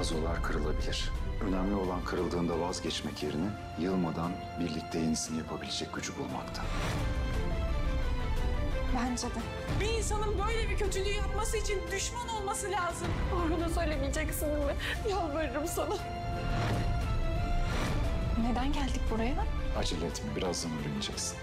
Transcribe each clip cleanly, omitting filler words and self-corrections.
vazolar kırılabilir. Önemli olan kırıldığında vazgeçmek yerine yılmadan birlikte yenisini yapabilecek gücü bulmakta. Bence de. Bir insanın böyle bir kötülüğü yapması için düşman olması lazım. Orhun'a söylemeyeceksin değil mi? Yalvarırım sana. Neden geldik buraya? Acele etme, birazdan öğreneceksin.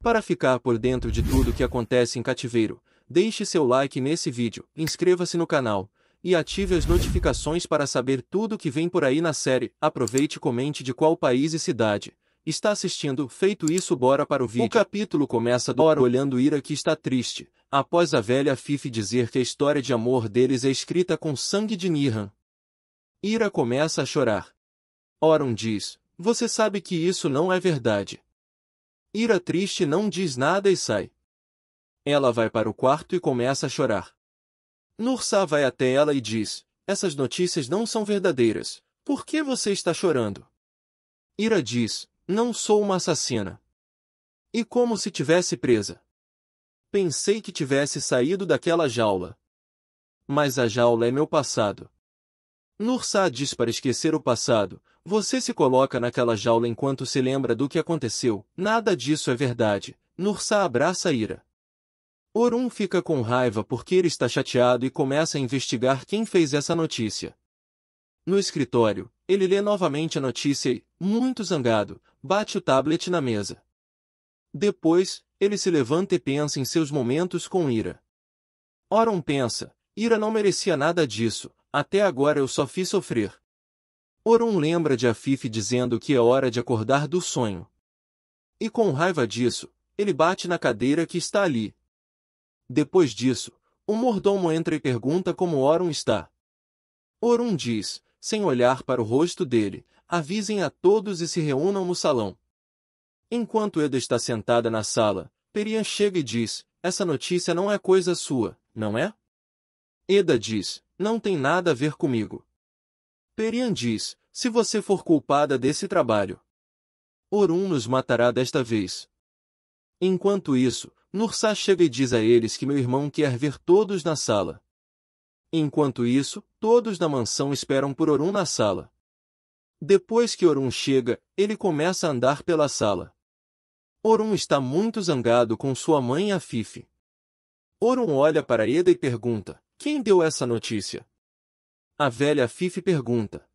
Para ficar por dentro de tudo que acontece em Cativeiro, deixe seu like nesse vídeo, inscreva-se no canal e ative as notificações para saber tudo que vem por aí na série. Aproveite e comente de qual país e cidade está assistindo. Feito isso, bora para o vídeo. O capítulo começa Dora olhando Ira, que está triste, após a velha Fifi dizer que a história de amor deles é escrita com sangue de Nihran. Ira começa a chorar. Orun diz: "Você sabe que isso não é verdade." Ira, triste, não diz nada e sai. Ela vai para o quarto e começa a chorar. Nursa vai até ela e diz: "Essas notícias não são verdadeiras. Por que você está chorando?" Ira diz: "Não sou uma assassina." E como se tivesse presa. Pensei que tivesse saído daquela jaula. Mas a jaula é meu passado. Nursa diz: para esquecer o passado, você se coloca naquela jaula enquanto se lembra do que aconteceu. Nada disso é verdade. Nursa abraça Ira. Orun fica com raiva porque ele está chateado e começa a investigar quem fez essa notícia. No escritório, ele lê novamente a notícia e, muito zangado, bate o tablet na mesa. Depois, ele se levanta e pensa em seus momentos com Ira. Orun pensa: Ira não merecia nada disso, até agora eu só fiz sofrer. Orun lembra de Afife dizendo que é hora de acordar do sonho. E com raiva disso, ele bate na cadeira que está ali. Depois disso, o mordomo entra e pergunta como Orun está. Orun diz, sem olhar para o rosto dele: "Avisem a todos e se reúnam no salão." Enquanto Eda está sentada na sala, Perian chega e diz: "Essa notícia não é coisa sua, não é?" Eda diz: "Não tem nada a ver comigo." Perian diz: "Se você for culpada desse trabalho, Orun nos matará desta vez." Enquanto isso, Nursa chega e diz a eles que meu irmão quer ver todos na sala. Enquanto isso, todos na mansão esperam por Orun na sala. Depois que Orun chega, ele começa a andar pela sala. Orun está muito zangado com sua mãe Afife. Orun olha para Eda e pergunta: "Quem deu essa notícia?" A velha Afife pergunta: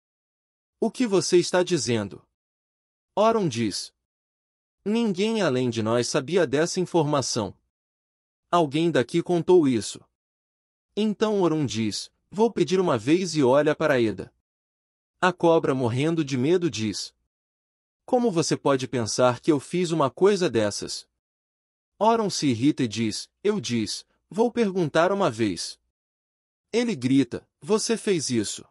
"O que você está dizendo?" Orun diz: "Ninguém além de nós sabia dessa informação. Alguém daqui contou isso." Então Orun diz: "Vou pedir uma vez," e olha para Eda. A cobra, morrendo de medo, diz: "Como você pode pensar que eu fiz uma coisa dessas?" Orun se irrita e diz: Vou perguntar uma vez." Ele grita: "Você fez isso."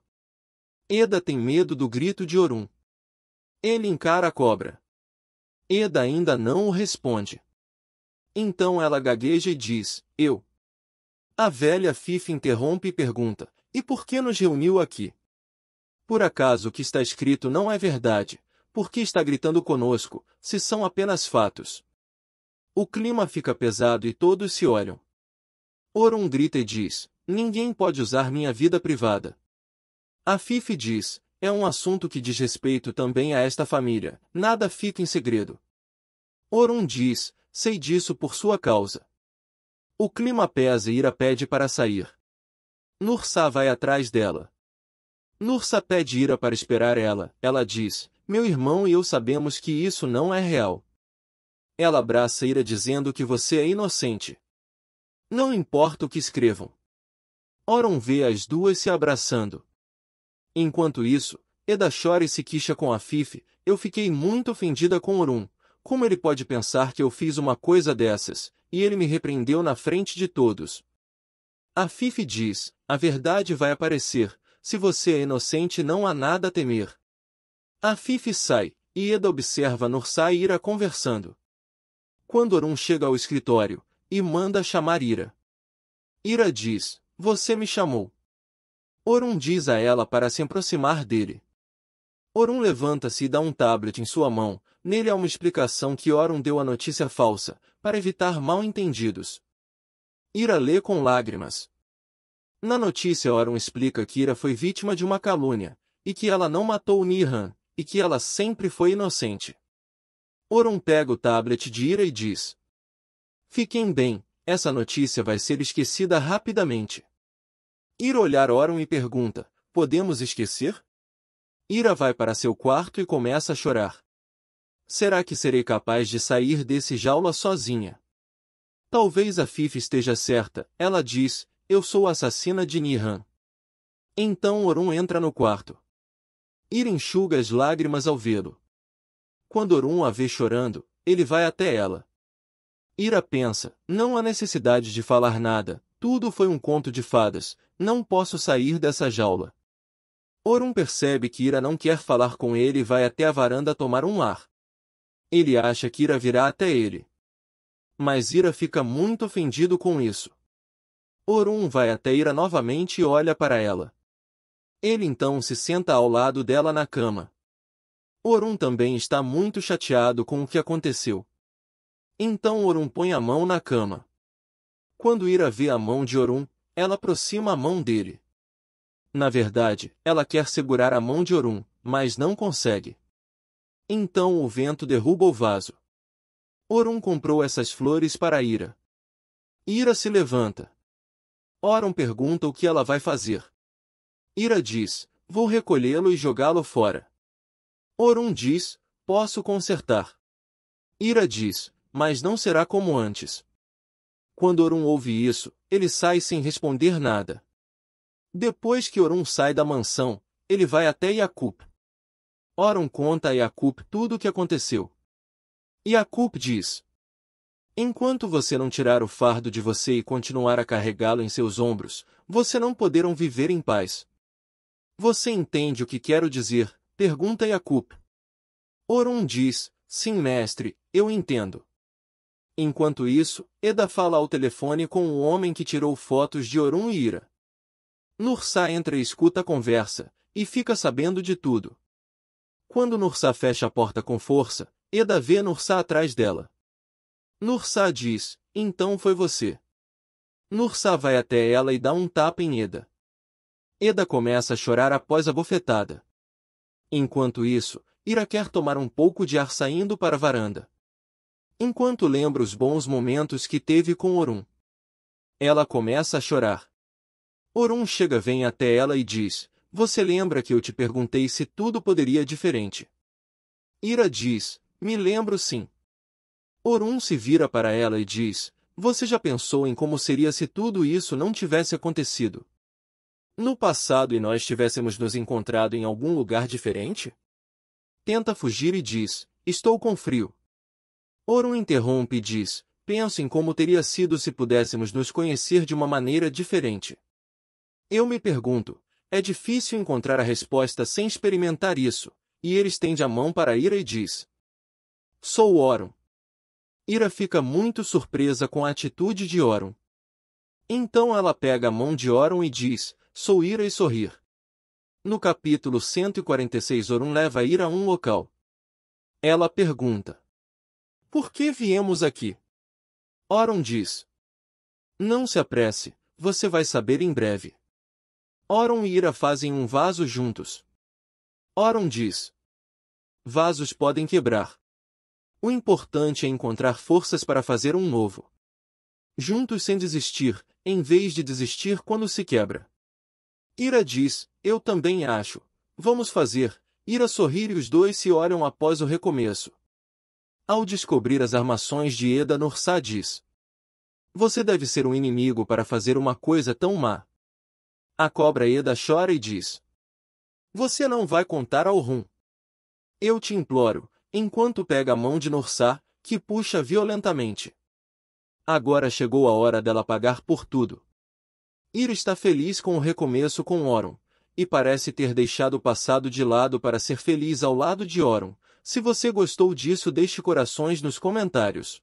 Eda tem medo do grito de Orun. Ele encara a cobra. Eda ainda não o responde. Então ela gagueja e diz: "Eu." A velha Fife interrompe e pergunta: "E por que nos reuniu aqui? Por acaso o que está escrito não é verdade? Por que está gritando conosco, se são apenas fatos?" O clima fica pesado e todos se olham. Orun grita e diz: "Ninguém pode usar minha vida privada." A Fife diz: "É um assunto que diz respeito também a esta família, nada fica em segredo." Orun diz: "Sei disso por sua causa." O clima pesa e Ira pede para sair. Nursa vai atrás dela. Nursa pede Ira para esperar ela. Ela diz: "Meu irmão e eu sabemos que isso não é real." Ela abraça Ira dizendo que você é inocente. Não importa o que escrevam. Orun vê as duas se abraçando. Enquanto isso, Eda chora e se queixa com Afife: "Eu fiquei muito ofendida com Orun. Como ele pode pensar que eu fiz uma coisa dessas, e ele me repreendeu na frente de todos?" Afife diz: "A verdade vai aparecer. Se você é inocente, não há nada a temer." Afife sai, e Eda observa Nursa e Ira conversando. Quando Orun chega ao escritório, e manda chamar Ira. Ira diz: "Você me chamou." Orun diz a ela para se aproximar dele. Orun levanta-se e dá um tablet em sua mão. Nele há uma explicação que Orun deu a notícia falsa, para evitar mal-entendidos. Ira lê com lágrimas. Na notícia, Orun explica que Ira foi vítima de uma calúnia, e que ela não matou Nihan, e que ela sempre foi inocente. Orun pega o tablet de Ira e diz: "Fiquem bem, essa notícia vai ser esquecida rapidamente." Ira olhar Orun e pergunta: "Podemos esquecer?" Ira vai para seu quarto e começa a chorar. Será que serei capaz de sair desse jaula sozinha? Talvez a Fifi esteja certa, ela diz: "Eu sou a assassina de Nihan." Então Orun entra no quarto. Ira enxuga as lágrimas ao vê-lo. Quando Orun a vê chorando, ele vai até ela. Ira pensa: "Não há necessidade de falar nada, tudo foi um conto de fadas, não posso sair dessa jaula." Orun percebe que Ira não quer falar com ele e vai até a varanda tomar um ar. Ele acha que Ira virá até ele. Mas Ira fica muito ofendido com isso. Orun vai até Ira novamente e olha para ela. Ele então se senta ao lado dela na cama. Orun também está muito chateado com o que aconteceu. Então Orun põe a mão na cama. Quando Ira vê a mão de Orun, ela aproxima a mão dele. Na verdade, ela quer segurar a mão de Orun, mas não consegue. Então o vento derruba o vaso. Orun comprou essas flores para Ira. Ira se levanta. Orun pergunta o que ela vai fazer. Ira diz: "Vou recolhê-lo e jogá-lo fora." Orun diz: "Posso consertar." Ira diz: "Mas não será como antes." Quando Orun ouve isso, ele sai sem responder nada. Depois que Orun sai da mansão, ele vai até Yakup. Orun conta a Yakup tudo o que aconteceu. Yakup diz: "Enquanto você não tirar o fardo de você e continuar a carregá-lo em seus ombros, você não poderão viver em paz." "Você entende o que quero dizer?" pergunta Yakup. Orun diz: "Sim, mestre, eu entendo." Enquanto isso, Eda fala ao telefone com o homem que tirou fotos de Orun e Ira. Nursa entra e escuta a conversa, e fica sabendo de tudo. Quando Nursa fecha a porta com força, Eda vê Nursa atrás dela. Nursa diz: "Então foi você." Nursa vai até ela e dá um tapa em Eda. Eda começa a chorar após a bofetada. Enquanto isso, Ira quer tomar um pouco de ar saindo para a varanda. Enquanto lembra os bons momentos que teve com Orun. Ela começa a chorar. Orun vem até ela e diz: "Você lembra que eu te perguntei se tudo poderia diferente?" Ira diz: "Me lembro sim." Orun se vira para ela e diz: "Você já pensou em como seria se tudo isso não tivesse acontecido? No passado e nós tivéssemos nos encontrado em algum lugar diferente?" Tenta fugir e diz: "Estou com frio." Orun interrompe e diz: "Penso em como teria sido se pudéssemos nos conhecer de uma maneira diferente. Eu me pergunto, é difícil encontrar a resposta sem experimentar isso." E ele estende a mão para Ira e diz: "Sou Orun." Ira fica muito surpresa com a atitude de Orun. Então ela pega a mão de Orun e diz: "Sou Ira" e sorrir. No capítulo 146, Orun leva Ira a um local. Ela pergunta: "Por que viemos aqui?" Orun diz: "Não se apresse, você vai saber em breve." Orun e Ira fazem um vaso juntos. Orun diz: "Vasos podem quebrar. O importante é encontrar forças para fazer um novo. Juntos sem desistir, em vez de desistir quando se quebra." Ira diz: "Eu também acho. Vamos fazer." Ira sorri e os dois se olham após o recomeço. Ao descobrir as armações de Eda, Nursa diz: "Você deve ser um inimigo para fazer uma coisa tão má." A cobra Eda chora e diz: "Você não vai contar ao Rum. Eu te imploro." Enquanto pega a mão de Nursa, que puxa violentamente. Agora chegou a hora dela pagar por tudo. Ira está feliz com o recomeço com Orun, e parece ter deixado o passado de lado para ser feliz ao lado de Orun. Se você gostou disso, deixe corações nos comentários.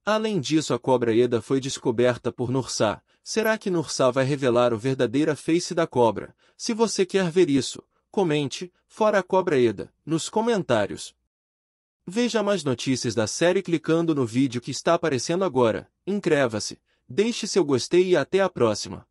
Além disso, a cobra Eda foi descoberta por Nursa. Será que Nursa vai revelar o verdadeiro face da cobra? Se você quer ver isso, comente, fora a cobra Eda, nos comentários. Veja mais notícias da série clicando no vídeo que está aparecendo agora. Inscreva-se, deixe seu gostei e até a próxima.